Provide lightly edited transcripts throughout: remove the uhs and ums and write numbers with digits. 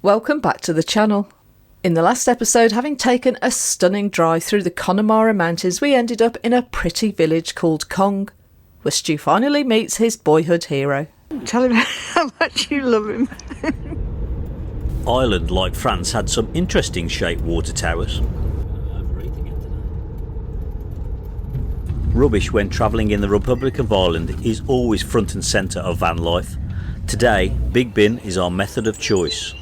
Welcome back to the channel. In the last episode, having taken a stunning drive through the Connemara Mountains, we ended up in a pretty village called Cong, where Stu finally meets his boyhood hero. Tell him how much you love him. Ireland, like France, had some interesting shaped water towers. Rubbish when travelling in the Republic of Ireland is always front and centre of van life. Today, Big Bin is our method of choice.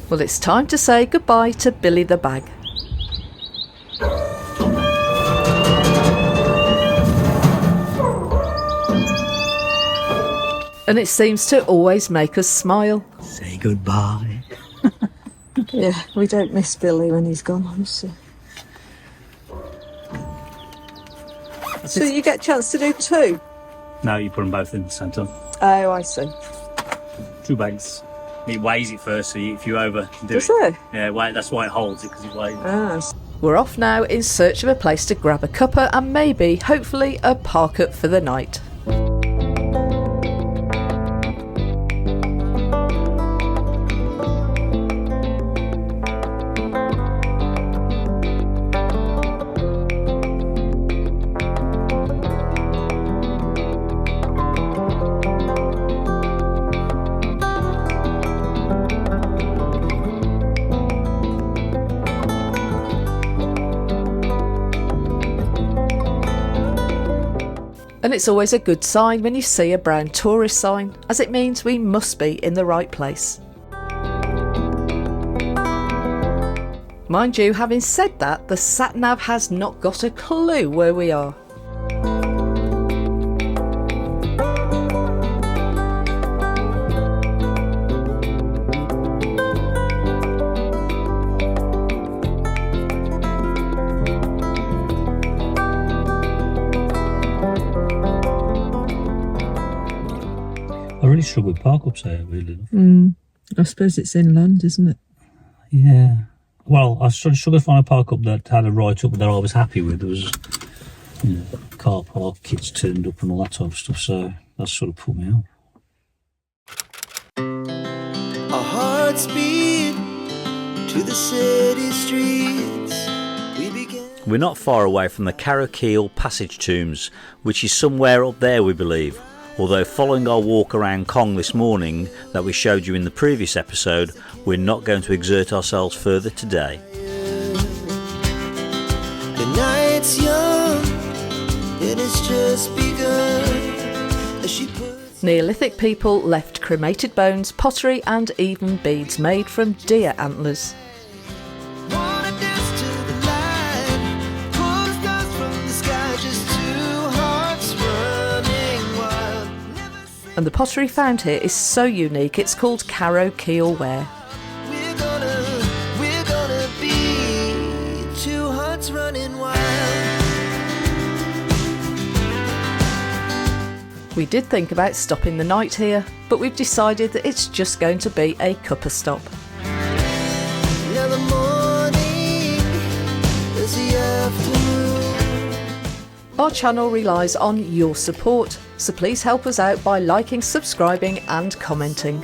Well, it's time to say goodbye to Billy the Bag. And it seems to always make us smile. Say goodbye. Yeah, we don't miss Billy when he's gone, honestly. So you get a chance to do two? No, you put them both in the centre. Oh, I see. 2 bags. It weighs it first, so if you overdo Does it. it? Yeah, that's why it holds it, because it weighs it. Ah. We're off now in search of a place to grab a cuppa and maybe, hopefully, a Parkup for the night. And it's always a good sign when you see a brown tourist sign, as it means we must be in the right place. Mind you, having said that, the sat-nav has not got a clue where we are. I really struggle with Parkups here, really. I suppose it's inland, isn't it? Yeah. Well, I struggled to find a Parkup that had a right up that I was happy with. There was, car park, kids turned up and all that type of stuff, so that sort of put me off. Our hearts beat to the city streets. We're not far away from the Carrowkeel passage tombs, which is somewhere up there, we believe. Although following our walk around Cong this morning that we showed you in the previous episode, we're not going to exert ourselves further today. The night's young, it has just begun. As she puts Neolithic people left cremated bones, pottery and even beads made from deer antlers. wanna dance to the light, pull the stars from the sky, just 2 hearts running wild. Never say And the pottery found here is so unique, it's called Carrowkeel ware. we're gonna be 2 hearts running wild. We did think about stopping the night here, but we've decided that it's just going to be a cuppa stop. Now the morning is the afternoon. Our channel relies on your support, so please help us out by liking, subscribing and commenting.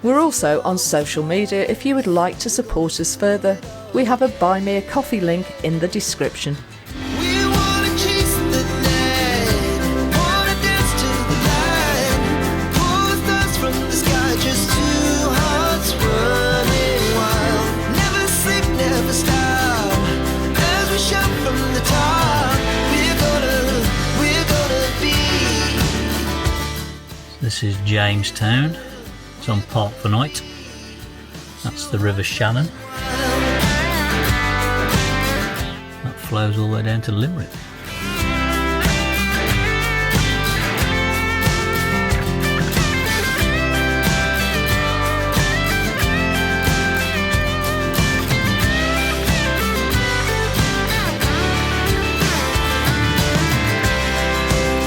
We're also on social media if you would like to support us further. We have a Buy Me a Coffee link in the description. We wanna chase the night, wanna dance to the light, pull the stars from the sky, just 2 hearts running wild. Never sleep, never stop, as we shout from the top. We're gonna be. This is Jamestown. It's on Park for Night. That's the River Shannon. That flows all the way down to Limerick.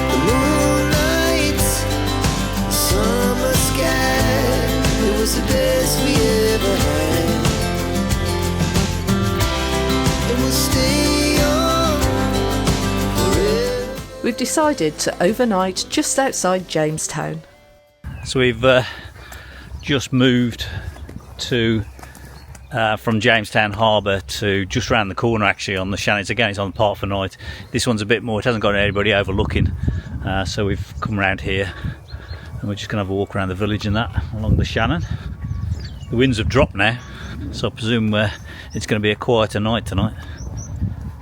The moonlight, the summer sky, it was the best we ever had. It will stay on forever. We've decided to overnight just outside Jamestown. So we've just moved to from Jamestown Harbour to just round the corner actually on the Shannon. Again, it's on the park for night. This one's a bit more, it hasn't got anybody overlooking, so we've come round here and we're just going to have a walk around the village and that along the Shannon. The winds have dropped now, so I presume it's going to be a quieter night tonight.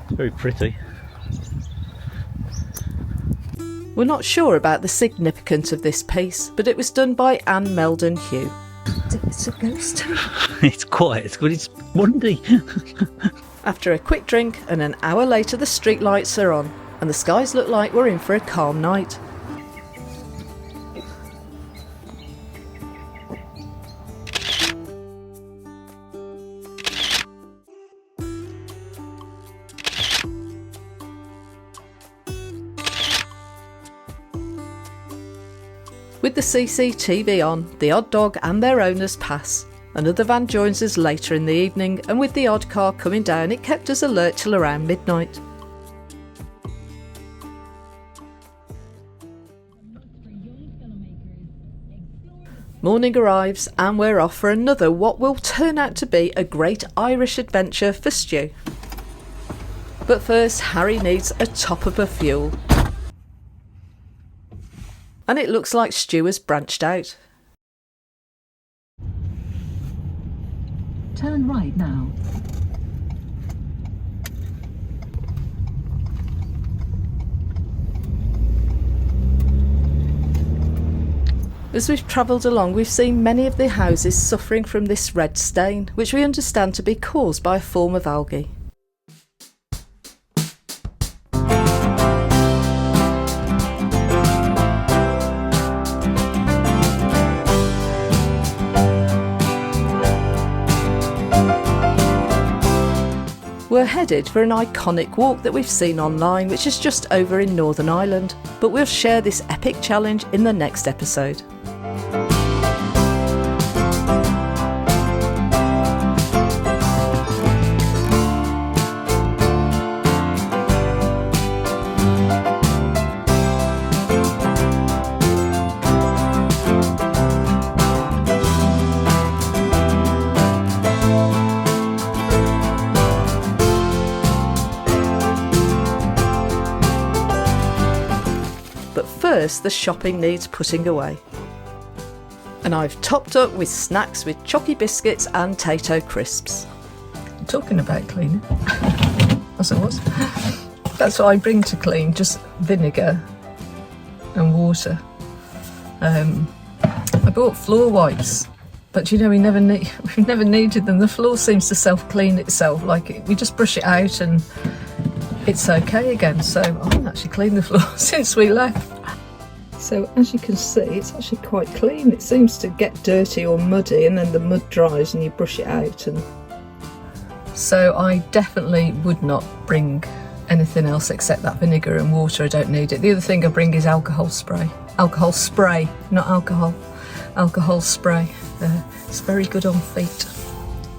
It's very pretty. We're not sure about the significance of this piece, but it was done by Anne Meldon Hugh. It's a ghost town. It's quiet, it's good, it's windy. After a quick drink and an hour later the street lights are on and the skies look like we're in for a calm night. With the CCTV on, the odd dog and their owners pass. Another van joins us later in the evening, and with the odd car coming down, it kept us alert till around midnight. Morning arrives, and we're off for another what will turn out to be a great Irish adventure for Stu. But first, Harry needs a top up of fuel. And it looks like Stu has branched out. Turn right now. As we've travelled along, we've seen many of the houses suffering from this red stain, which we understand to be caused by a form of algae. We're headed for an iconic walk that we've seen online, which is just over in Northern Ireland, but we'll share this epic challenge in the next episode. First, the shopping needs putting away. And I've topped up with snacks with chocky biscuits and Tato crisps. Talking about cleaning, as I was. That's what I bring to clean, just vinegar and water. I bought floor wipes, but you know, we've never needed them. The floor seems to self-clean itself, like we just brush it out and it's okay again. So I haven't actually cleaned the floor since we left. So as you can see, it's actually quite clean. It seems to get dirty or muddy and then the mud dries and you brush it out. And so I definitely would not bring anything else except that vinegar and water. I don't need it. The other thing I bring is alcohol spray. Alcohol spray, not alcohol. Alcohol spray. It's very good on feet.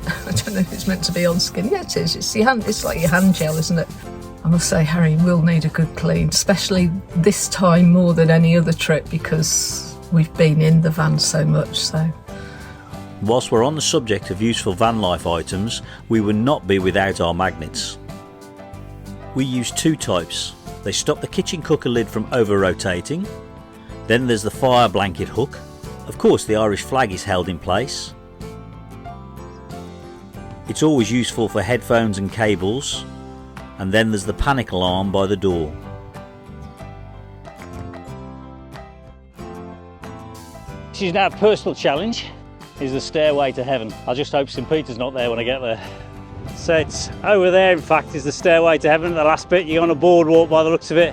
I don't know if it's meant to be on skin. Yeah, it is. It's your hand. It's like your hand gel, isn't it? I must say, Harry will need a good clean, especially this time more than any other trip because we've been in the van so much. So, whilst we're on the subject of useful van life items, we would not be without our magnets. We use two types. They stop the kitchen cooker lid from over-rotating. Then there's the fire blanket hook. Of course, the Irish flag is held in place. It's always useful for headphones and cables. And then there's the panic alarm by the door. This is now a personal challenge, is the stairway to heaven. I just hope St Peter's not there when I get there. So it's over there, in fact, is the stairway to heaven. The last bit, you're on a boardwalk by the looks of it.